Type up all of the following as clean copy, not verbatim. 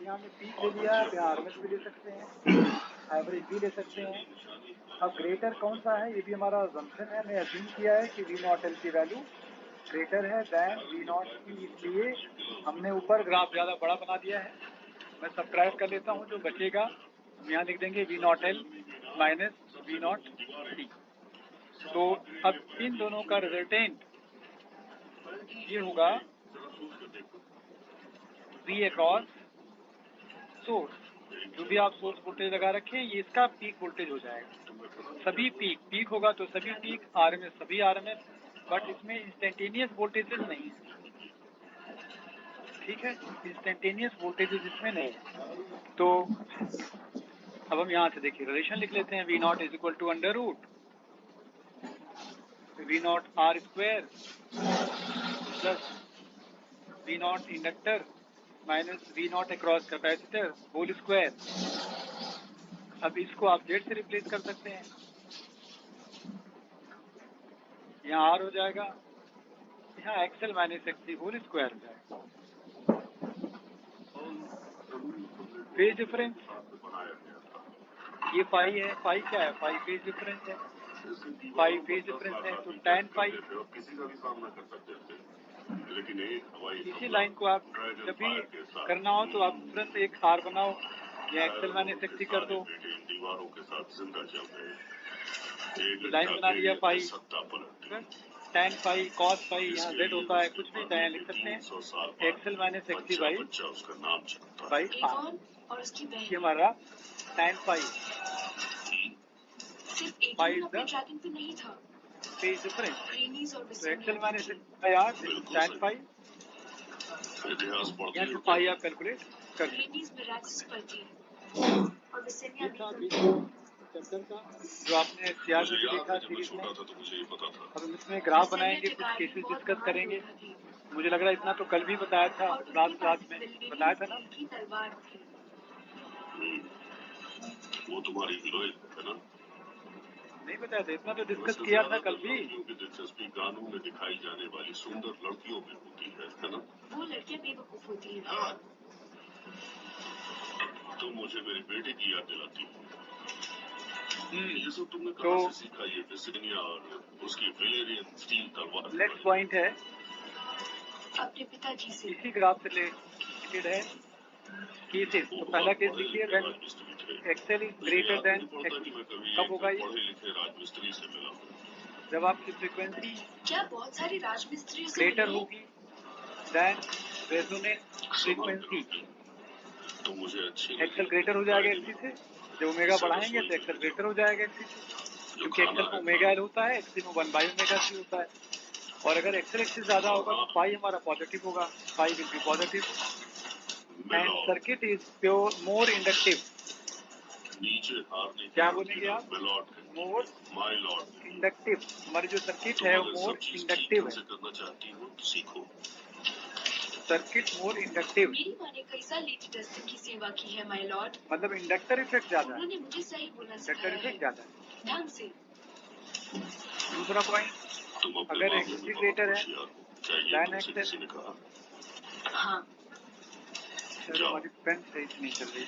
यहाँ हमने पीक ले लिया, यहाँ आरएमएस भी ले सकते हैं, एवरेज भी ले सकते हैं। अब ग्रेटर कौन सा है, ये भी हमारा अजम्पशन है। हमने अज्यूम किया है कि वी नॉट एल की वैल्यू ग्रेटर है दैन वी नॉट की, इसलिए हमने ऊपर ग्राफ ज़्यादा बड़ा बना दिया है। मैं सब्ट्रैक्ट कर लेता हूँ, जो बचेगा हम यहाँ लिख देंगे V not L minus we not C. तो अब इन दोनों का रिजल्टेंट ये होगा वी अक्रॉस सोर्स, जो भी आप सोर्स वोल्टेज लगा रखें ये इसका पीक वोल्टेज हो जाएगा। सभी पीक होगा तो सभी पीक, आरएमएस सभी आरएमएस, बट इसमें इंस्टेंटेनियस वोल्टेजेस नहीं है। ठीक है, इंस्टेंटेनियस वोल्टेजेस इसमें नहीं है। तो अब हम यहाँ से देखिए रिलेशन लिख लेते हैं, v naught is equal to under root v naught r square plus v naught inductor minus we naught across capacitor whole square. अब इसको आप जेड से रिप्लेस कर सकते हैं, यहाँ आर हो जाएगा, यहाँ XL minus XC whole square हो जाएगा। फेज डिफरेंस ये फाई है, फाई क्या है, फाई फेज डिफरेंस है, फाई फेज डिफरेंस है, तो tan फाई किसी का भी सामना कर सकते थे। लेकिन इसी लाइन को आप जब भी करना हो तो आप तुरंत एक आर बनाओ या एक्सएल माइनस एक्ससी कर दो, दीवारों के साथ जिंदा चल रहे लाइन बना लिया phi, tan phi cos phi, यहाँ जेड होता है, कुछ भी चाहे लिख सकते हैं, X L minus X C by R, ये हमारा tan phi phi is the phase difference. तो X L minus by R tan phi, यहाँ से फाई आप कैलकुलेट कर चैप्टर का जो आपने सीआर में भी देखा सीरीज में। अब हम इसमें ग्राफ बनाएंगे, कुछ केसेस डिस्कस करेंगे। मुझे लग रहा है इतना तो कल भी बताया था, लास्ट क्लास में बताया था ना, वो तुम्हारी हीरोइन है ना? नहीं बताया था, इतना तो डिस्कस किया था कल भी। दिलचस्पी गानों में दिखाई जाने वाली सुंदर लड़कियों में होती है ना? वो लड़कियां बेवकूफ होती हैं। हाँ। तो मुझे मेरी बेटी की याद दिलाती है। ये सब तुमने कहाँ से सीखा, ये विसिनिया और उसकी वेलेरियन स्टील तलवार? नेक्स्ट पॉइंट है अपने पिताजी से, इसी ग्राफ से रिलेटेड है केसेस। तो पहला केस लिखिए, when XL is greater than एक्ससी। कब होगा ये? राजमिस्त्री से मिला, जब आपकी फ्रीक्वेंसी क्या बहुत सारी राजमिस्त्री ग्रेटर होगी देन रेजोनेंस फ्रीक्वेंसी। तो मुझे अच्छी एक्सएल ग्रेटर हो जाएगा एक्सी से, जब ओमेगा बढ़ाएंगे तो एक्सएल ग्रेटर हो जाएगा एक्सी से, क्योंकि एक्सएल को ओमेगा एल होता है, एक्सी में 1/ओमेगा सी होता है। और अगर एक्सएल एक्सी ज्यादा होगा तो पाई हमारा पॉजिटिव होगा, pi will be positive and circuit is pure more inductive. क्या बोलेंगे आप? More inductive. हमारी जो सर्किट है वो मोर इंडक्टिव है, सीखो सर्किट मोर इंडक्टिव। मेरी माँ ने कई साल लेडी टेस्टिंग की सेवा की है माय लॉर्ड। मतलब इंडक्टर इफेक्ट ज्यादा है, उन्होंने मुझे सही बोलना सिखाया है, इंडक्टर इफेक्ट ज्यादा है ढंग से। दूसरा पॉइंट, अगर एक्सी ग्रेटर है देन एक्सएल। हाँ, चलो हमारी पेन सही से नहीं चल रही।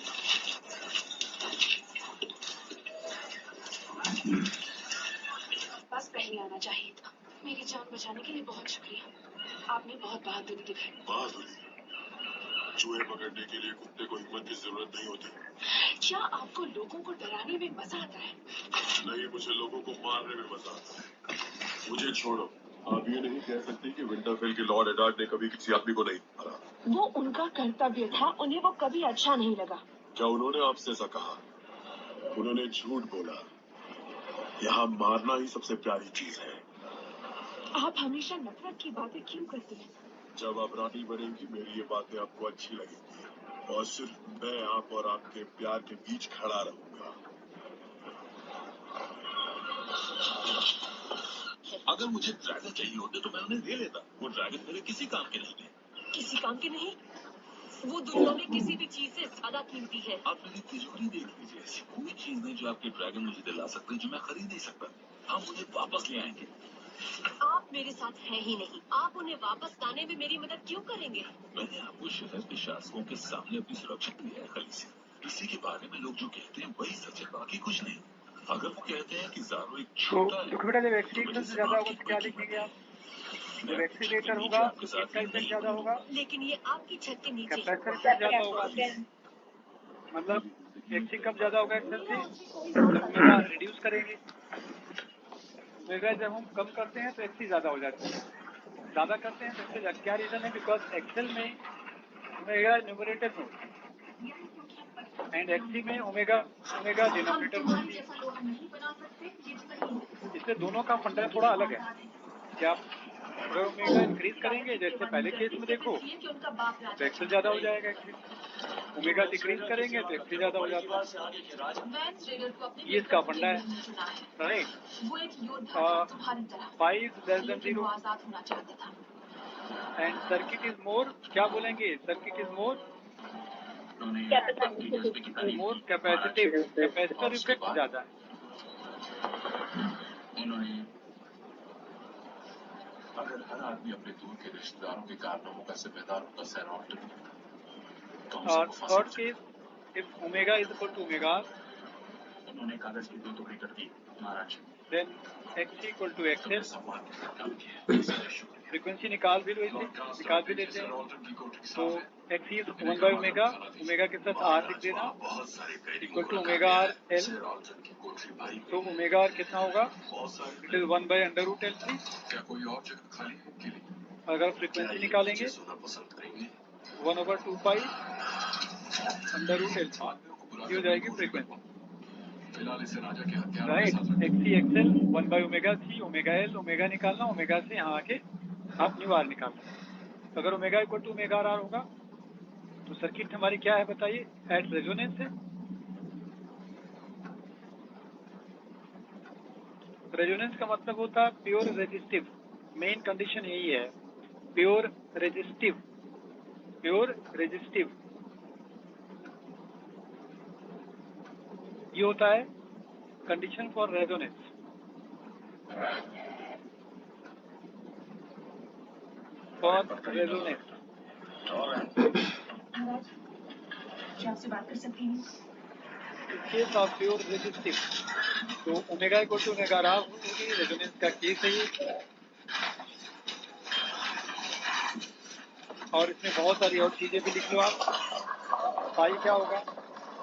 बस पहले आना चाहिए था। मेरी जान बचाने के लिए बहुत शुक्रिया, आपने बहुत बहादुरी दिखाई। बहादुरी? चूहे पकड़ने के लिए कुत्ते को हिम्मत की जरूरत नहीं होती। क्या आपको लोगों को डराने में मजा आता है? नहीं, मुझे लोगों को मारने में मजा आता है। मुझे छोड़ो, आप ये नहीं कह सकते कि विंटरफेल के लॉर्ड एडार्ड ने कभी किसी आदमी को नहीं मारा। वो उनका कर्तव्य था, उन्हें वो कभी अच्छा नहीं लगा। क्या उन्होंने आपसे ऐसा कहा? उन्होंने झूठ बोला। यहाँ मारना ही सबसे प्यारी चीज है। आप हमेशा नफरत की बातें क्यों करते हैं? जब आप रानी बनेंगी मेरी ये बातें आपको अच्छी लगेंगी और सिर्फ मैं आप और आपके प्यार के बीच खड़ा रहूंगा। अगर मुझे ड्रैगन चाहिए होते तो मैं उन्हें ले लेता। वो ड्रैगन मेरे किसी काम के नहीं है। किसी काम के नहीं? वो दुनिया में किसी भी चीज से ज्यादा कीमती है। आप मेरी तिजोरी देख लीजिए, ऐसी कोई चीज नहीं जो आपके ड्रैगन मुझे दिला सकते जो मैं खरीद नहीं सकता। हम उन्हें वापस ले आएंगे। आप मेरे साथ हैं ही नहीं, आप उन्हें वापस लाने में मेरी मदद क्यों करेंगे? मैंने आपको शहर के शासकों के सामने अपनी सुरक्षा दी है खलीसी। इसी के बारे में लोग जो कहते हैं वही सच है, बाकी कुछ नहीं। अगर वो कहते हैं कि ज़ारो एक छोटा है, बेटा जब एक्सीडेंट से ज्यादा होगा तो क्या लिखेंगे आप? जब एक्सीलेटर होगा तो किसका इफेक्ट ज्यादा होगा? लेकिन ये आपकी छत के नीचे कैपेसिटर इफेक्ट ज्यादा होगा। मतलब एक्सी कब ज्यादा होगा एक्सेल से? जब ओमेगा रिड्यूस करेंगे। ओमेगा जब हम कम करते हैं तो एक्सी ज्यादा हो जाती है, ज्यादा करते हैं तो एक्सी ज्यादा। क्या रीजन है? बिकॉज एक्सेल में ओमेगा न्यूमरेटर में होती है एंड एक्सी में ओमेगा डिनोमिनेटर में होती है। इसलिए दोनों का फंडा थोड़ा अलग है। क्या अगर ओमेगा इंक्रीज करेंगे जैसे पहले केस में देखो तो एक्सेल ज्यादा हो जाएगा एक्सी। ओमेगा डिक्रीज करेंगे तो एक्सी ज्यादा हो जाता है। ये इसका फंडा है, right. 5 less than 0 and circuit is more. क्या बोलेंगे? Circuit is more capacitive. Capacitor effect ज्यादा है। अगर हर आदमी अपने दूर के रिश्तेदारों के कारनामों का जिम्मेदार होता सैनॉट, और third case, if omega is equal to omega, उन्होंने कागज की 2 टुकड़ी कर दी महाराज। Then X equal to X L. Frequency निकाल भी लेते हैं तो X is 1 by omega, omega के साथ आर लिख देना equal to omega R L. तो ओमेगा आर कितना होगा? It is 1 by under root L C. क्या कोई और जगह खाली है के लिए? अगर फ्रीक्वेंसी निकालेंगे 1/2 pi under root L C, ये हो जाएगी फ्रीक्वेंसी। फिलहाल इसे राजा के हथियार right. XC XL 1 by omega C, omega L, omega निकालना, ओमेगा से यहाँ आके आप न्यू आर निकालना। अगर omega equal to omega R होगा तो सर्किट हमारी क्या है बताइए? एट रेजोनेंस है। रेजोनेंस का मतलब होता है प्योर रेजिस्टिव। मेन कंडीशन यही है, प्योर रेजिस्टिव। प्योर रेजिस्टिव ये होता है condition for resonance. For resonance क्या आपसे बात कर सकती हूँ? केस ऑफ प्योर रेजिस्टिव तो omega equal to omega R होगी। रेजोनेंस का केस है ये। और इसमें बहुत सारी और चीजें भी लिख लो आप। पाई क्या होगा?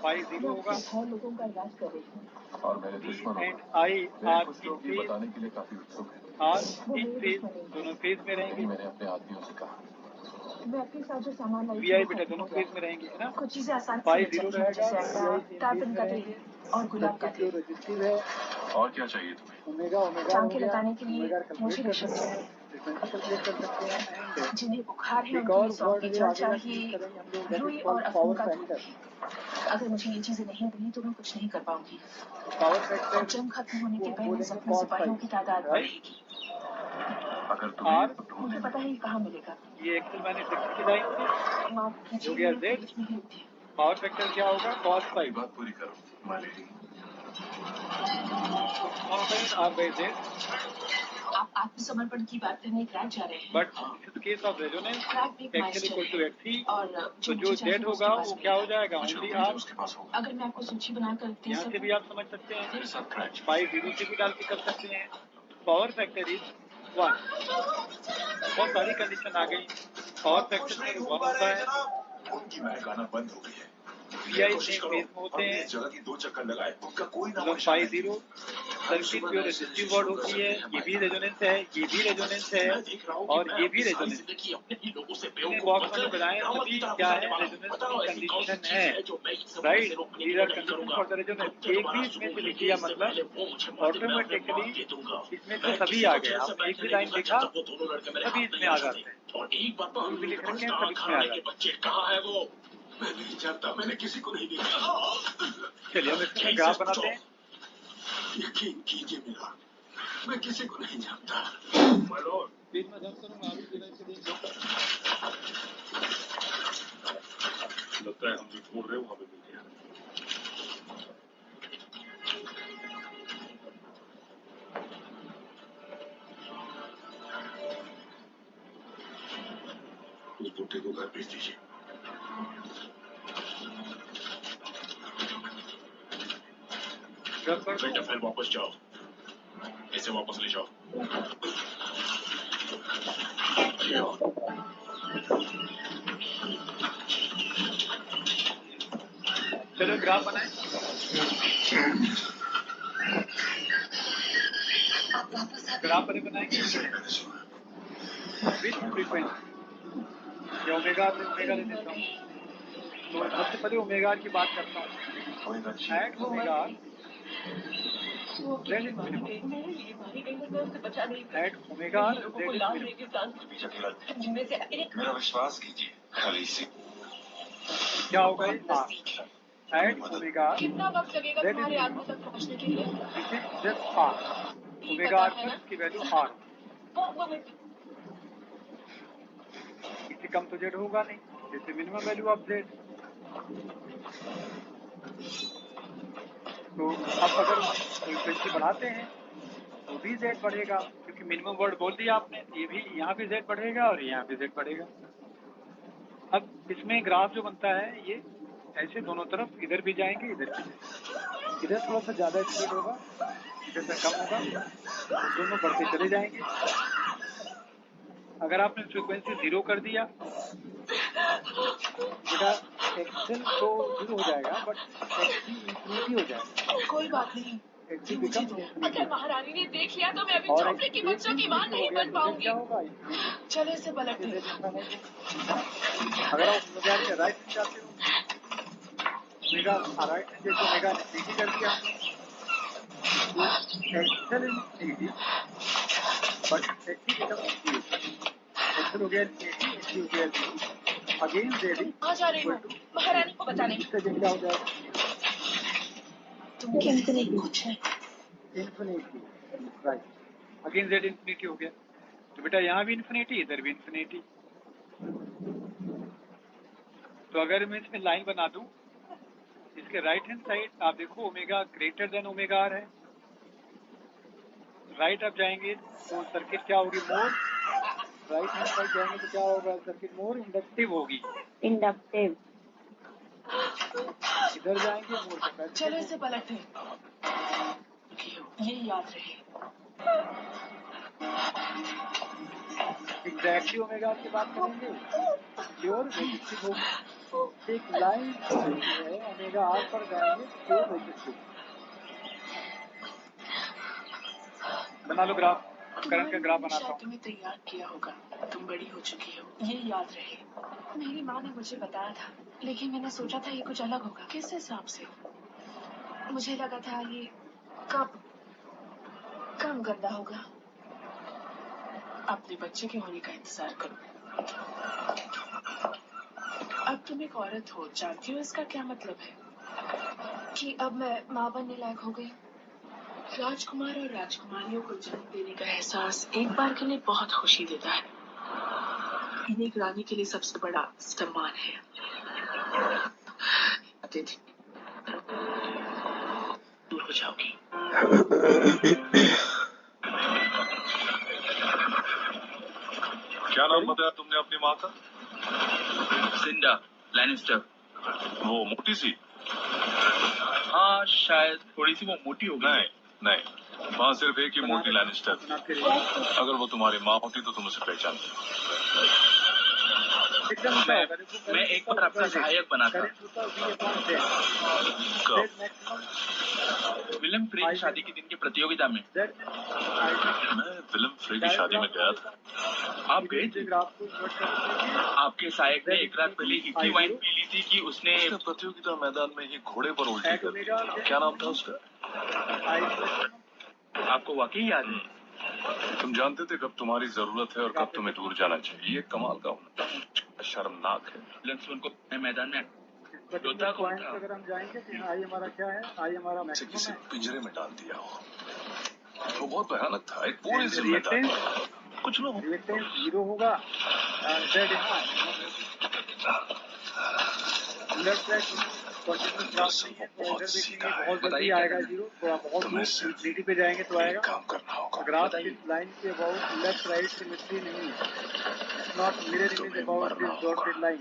पाई 0 होगा। लोगों का इलाज कर रही हूँ और मेरे दुश्मनों एंड आई आर कुछ लोग ये बताने के लिए काफी उत्सुक हैं। आर इन फेज, दोनों फेज में रहेंगे। मैंने अपने आदमियों से कहा मैं आपके साथ जो सामान लाई वी आई बेटा दोनों फेज में रहेंगे, है ना। कुछ चीजें आसान पाई से 0 रहेगा, कार्बन का तेल और गुलाब का तेल रेजिस्टिव है। और क्या चाहिए तुम्हें? ओमेगा टांके लगाने के लिए मुझे कर सकते हैं, फ्रीक्वेंसी कैलकुलेट कर सकते हैं। एंड जिन्हें बुखार है एक उनके और लिए सौंफ की वर्ड जड़ आगे चाहिए, करेंगे हम लोग, रुई और अफीम का दूध। अगर मुझे ये चीजें नहीं मिली तो मैं कुछ नहीं कर पाऊंगी। पावर फैक्टर और जंग खत्म होने के पहले जख्मी सिपाहियों की तादाद बढ़ेगी। अगर तुम्हें मुझे पता है ये कहाँ मिलेगा। ये एक्सेल मैंने 60 की लाइन से माफ हो कीजिए, गया मैं जेड। पुलिस में ही थी। पावर फैक्टर क्या होगा? cos फाइव बात पूरी करो मालेरी। R by Z. आप आत्मसमर्पण की बात करने क्रैक जा रहे हैं। But in case of resonance XL equal to XC, और तो जो जेड होगा वो क्या हो जाएगा? Only R. उसके पास होगा। अगर मैं आपको सूची बनाकर दे यहाँ से सकूं भी आप समझ सकते हैं, मेरे साथ क्रैच। पाई 0 से भी डाल के कर सकते हैं। Power factor is 1। बहुत सारी कंडीशन आ गई। पावर फैक्टर में 1 होता है। उनकी मैंने गाना बंद हो गई है। VI सेम फेज में होते हैं। इस जगह की 2 चक्कर लगाए, उनका कोई नाम मतलब पाई 0 सर्किट प्योर रेजिस्टिव वर्ड होती है। ये भी रेजोनेंस है, ये भी रेजोनेंस है और ये भी रेजोनेंस है। बॉक्स में बनाए सभी क्या है? रेजोनेंस की कंडीशन है, right. These are condition for the resonance. एक भी इसमें से लिख दिया मतलब ऑटोमेटिकली इसमें से सभी आ गए। आप एक भी लाइन लिखा सभी इसमें आ जाते हैं। जो भी लिख रखे हैं सब इसमें आ जाते हैं। मैं नहीं जानता, मैंने किसी को नहीं देखा। चलिए हम इसमें ग्राफ बनाते हैं। यकीन कीजिए मेरा, मैं किसी को नहीं जानता। पेज में दर्ज करूंगा, आप भी देख लो। लगता है हम जो छोड़ रहे हैं वहां पे मिल गया। पोते को घर भेज दीजिए। बेटा फिर वापस जाओ, इसे वापस ले जाओ। चलो ग्राफ बनाएं। ग्राफ बनाएंगे विथ फ्रीक्वेंसी। ये ओमेगा में ओमेगा ले लेता हूँ। तो सबसे पहले ओमेगा की बात करता हूँ। At omega Z in minimum. At omega Z in minimum. मेरा विश्वास कीजिए खलीसी। क्या होगा ये? At omega कितना वक्त लगेगा Z in तुम्हारे आदमी minimum. तक पहुंचने के लिए? This is just R. Omega R पर इसकी वैल्यू R। इससे कम तो Z होगा नहीं। जैसे मिनिमम वैल्यू ऑफ Z। तो अब अगर फ्रीक्वेंसी बढ़ाते हैं तो भी Z बढ़ेगा, क्योंकि मिनिमम वर्ड बोल दिया आपने। ये भी यहाँ भी Z बढ़ेगा और यहाँ भी Z बढ़ेगा। अब इसमें ग्राफ जो बनता है ये ऐसे दोनों तरफ, इधर भी जाएंगे इधर भी जाएंगे। इधर थोड़ा सा ज्यादा स्पीड होगा, इधर से कम होगा, दोनों बढ़ते चले जाएंगे। अगर आपने फ्रीक्वेंसी 0 कर दिया बेटा एक्सेल तो 0 हो जाएगा, बट एक्सी इंफिनिटी हो जाएगा। कोई बात नहीं, एक्सी मुझे बिकम दो। इंफिनिटी। अगर महारानी ने देख लिया तो मैं अभी और चौपड़े की बच्चों की मां नहीं बन पाऊंगी। क्या होगा? चलो इसे पलटते हैं। अगर आप ओमेगा के राइट में जाते हो, ओमेगा राइट में जैसे ओमेगा इंफिनिटी कर दिया तो XL infinity but XC become infinity. XL हो गया इंफिनिटी, एक्सी हो गया अगेन जेड आ जा रही हूँ महारानी को बताने। इसका जो क्या हो जाएगा? तुम कहते नहीं कुछ है। Infinity right, again Z infinity हो गया। तो बेटा यहाँ भी इंफिनिटी, इधर भी इंफिनिटी। तो अगर मैं इसमें लाइन बना दूं, इसके राइट हैंड साइड आप देखो omega greater than omega R है। राइट आप जाएंगे तो सर्किट क्या होगी? मोर। राइट हैंड साइड जाएंगे तो क्या होगा? सर्किट मोर इंडक्टिव होगी। इंडक्टिव। इधर जाएंगे मोर कैपेसिटिव। चलो इसे पलटते हैं। ये याद रहे। एग्जैक्टली ओमेगा की बात करेंगे, प्योर रेजिस्टिव होगी। एक लाइन है ओमेगा आर पर जाएंगे प्योर रेजिस्टिव। बना लो ग्राफ, करंट का ग्राफ बनाता हूँ। तुम्हें तैयार किया होगा, तुम बड़ी हो चुकी हो, ये याद रहे। मेरी माँ ने मुझे बताया था, लेकिन मैंने सोचा था ये कुछ अलग होगा। किस हिसाब से? मुझे लगा था ये कम गंदा होगा। अपने बच्चे के होने का इंतजार करो। अब तुम एक औरत हो, जानती हो इसका क्या मतलब है? कि अब मैं माँ बनने लायक हो गई। राजकुमार और राजकुमारियों को जन्म देने का एहसास एक बार के लिए बहुत खुशी देता है। इन्हें एक रानी के लिए सबसे बड़ा सम्मान है। अतिथि दूर हो जाओगी। क्या नाम बताया तुमने अपनी माँ का? सिंडा लैनिस्टर। वो मोटी सी? हाँ शायद थोड़ी सी वो मोटी हो गई। नहीं, वहाँ सिर्फ एक ही मोटी लैनिस्टर। अगर वो तुम्हारी माँ होती तो तुम उसे पहचानती। मैं एक बार आपका सहायक बना था। विलियम फ्रे की शादी के दिन की प्रतियोगिता में। मैं विलियम फ्रे की शादी में गया था। आप गए थे? आपके सहायक ने एक रात पहले इतनी वाइन पी ली थी कि उसने प्रतियोगिता मैदान में ही घोड़े पर उल्टी कर दी। क्या नाम था उसका? आपको वाकई याद है? तुम जानते थे कब तुम्हारी जरूरत है और कब तुम्हें दूर जाना चाहिए। ये कमाल का होना शर्मनाक है। लंसमन को मैदान में योद्धा कौन था? अगर हम जाएंगे तो आई हमारा क्या है? आई हमारा मैक्सिमम किसी है। पिंजरे में डाल दिया हो। वो बहुत भयानक था, एक पूरी जिम्मेदारी। कुछ लोग रिएक्टेंस 0 होगा। जेड यहाँ ब्लड प्रेशर कंटिन्यूस ग्राफ नहीं है, तो इधर देखेंगे बहुत जल्दी आएगा 0। थोड़ा बहुत दूर इंफिनिटी पे जाएंगे तो आएगा। काम करना होगा। ग्राफ इस लाइन के अबाउट लेफ्ट राइट सिमेट्री नहीं है, not mirror image about this dotted line,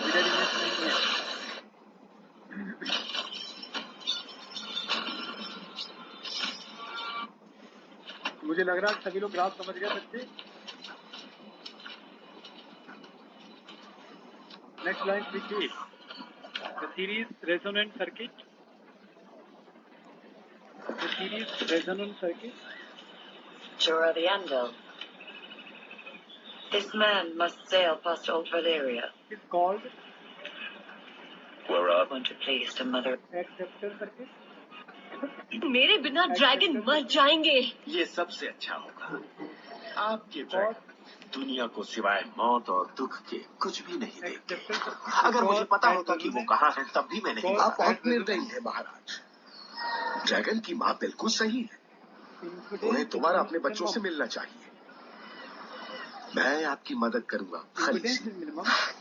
mirror image नहीं है। मुझे लग रहा है सभी लोग ग्राफ समझ गए बच्चे। नेक्स्ट लाइन देखिए, the series resonant circuit, the series resonant circuit Jura the Anvil. This man must sail past Old Valeria. is called We're up. Want to please the mother. Acceptor circuit. मेरे बिना dragon मर जाएंगे। ये सबसे अच्छा होगा। आपके ड्रैगन दुनिया को सिवाय मौत और दुख के कुछ भी नहीं देते। अगर मुझे पता होता कि वो कहाँ है तब भी मैं नहीं। आप बहुत निर्दयी हैं महाराज। ड्रैगन की माँ बिल्कुल सही है, उन्हें दोबारा अपने बच्चों से मिलना चाहिए। मैं आपकी मदद करूंगा खलीसी।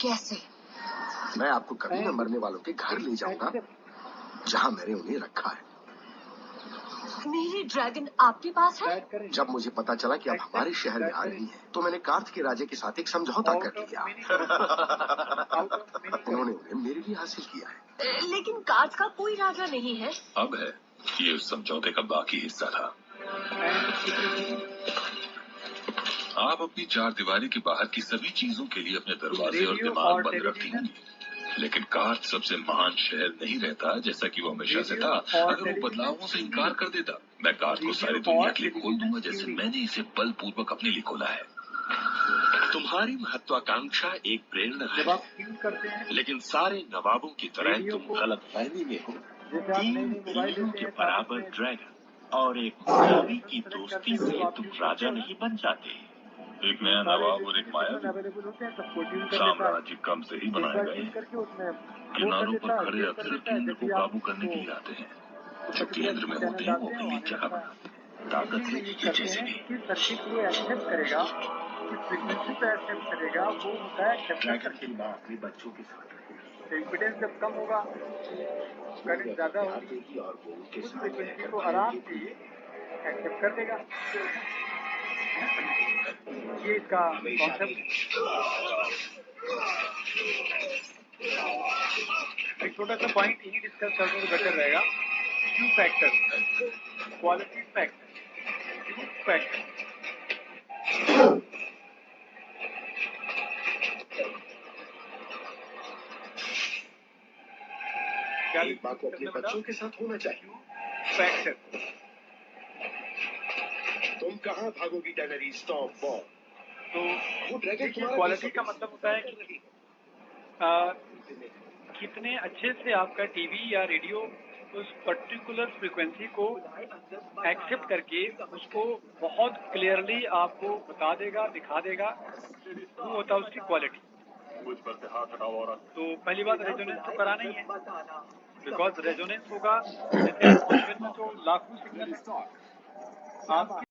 कैसे? मैं आपको कभी न मरने वालों के घर ले जाऊंगा जहाँ मैंने उन्हें रखा है। मेरी ड्रैगन आपके पास है? जब मुझे पता चला कि आप हमारे शहर में आ रही हैं, तो मैंने कार्थ के राजे के साथ एक समझौता कर लिया। उन्होंने उन्हें मेरे लिए हासिल किया है। लेकिन कार्थ का कोई राजा नहीं है। अब है, ये उस समझौते का बाकी हिस्सा था। आप अपनी चार दीवारी के बाहर की सभी चीजों के लिए अपने दरवाजे और दिमाग बंद रखती होंगी, लेकिन कार्थ सबसे महान शहर नहीं रहता जैसा कि वो हमेशा से था। अगर वो बदलावों से इनकार कर देता, मैं कार्थ को सारी दुनिया के लिए खोल दूंगा जैसे मैंने इसे बलपूर्वक अपने लिए खोला है। तुम्हारी महत्वाकांक्षा एक प्रेरणा जब है, आप यूज करते हैं, लेकिन सारे नवाबों की तरह तुम गलत फहमी में हो। जैसे आप नई 3 नई मोबाइल बिल्लियों लेते के हैं, बराबर ड्रैगन और एक गुलाबी की दोस्ती से तुम राजा नहीं बन जाते। एक नया नवाब और एक मायावी। अवेलेबल होते हैं, सबको ट्यून कर लेता है। साम्राज्य कम से ही एक बनाए बार गए ट्यून हैं। करके उसमें किनारों पर खड़े अफसर केंद्र को काबू करने के लिए आते हैं। जो केंद्र में होते हैं वो अपने लिए जगह बनाते हैं, ताकत से ये जैसे भी। किस सर्किट को एक्सेप्ट करेगा, किस फ्रीक्वेंसी पे एक्सेप्ट करेगा, वो होता है एक्सेप्टर ड्रैगन सर्किट। की माँ अपने बच्चों के साथ रहेगी। इम्पीडेंस जब कम होगा, करंट ज्यादा होगी, देगी और वो उनके उस साथ फ्रीक्वेंसी रहकर को आराम से बनेगी। एक्सेप्ट कर देगा। ये इसका कॉन्सेप्ट। एक छोटा सा पॉइंट यही डिस्कस कर दो तो बेटर रहेगा। Q factor, quality factor, Q factor. क्या एक बात को अपने बच्चों के साथ होना चाहिए। फैक्टर? तुम कहाँ भागोगी डेनरी स्टॉप वॉर? तो वो ड्रैगन क्वालिटी का मतलब होता है कि कितने अच्छे से आपका टीवी या रेडियो उस पर्टिकुलर फ्रीक्वेंसी को एक्सेप्ट करके उसको बहुत क्लियरली आपको बता देगा, दिखा देगा, वो होता है उसकी क्वालिटी। तो पहली बात, रेजोनेंस तो कराना ही है, बिकॉज रेजोनेंस होगा जैसे एटमॉस्फेयर में तो लाखों सिग्नल आप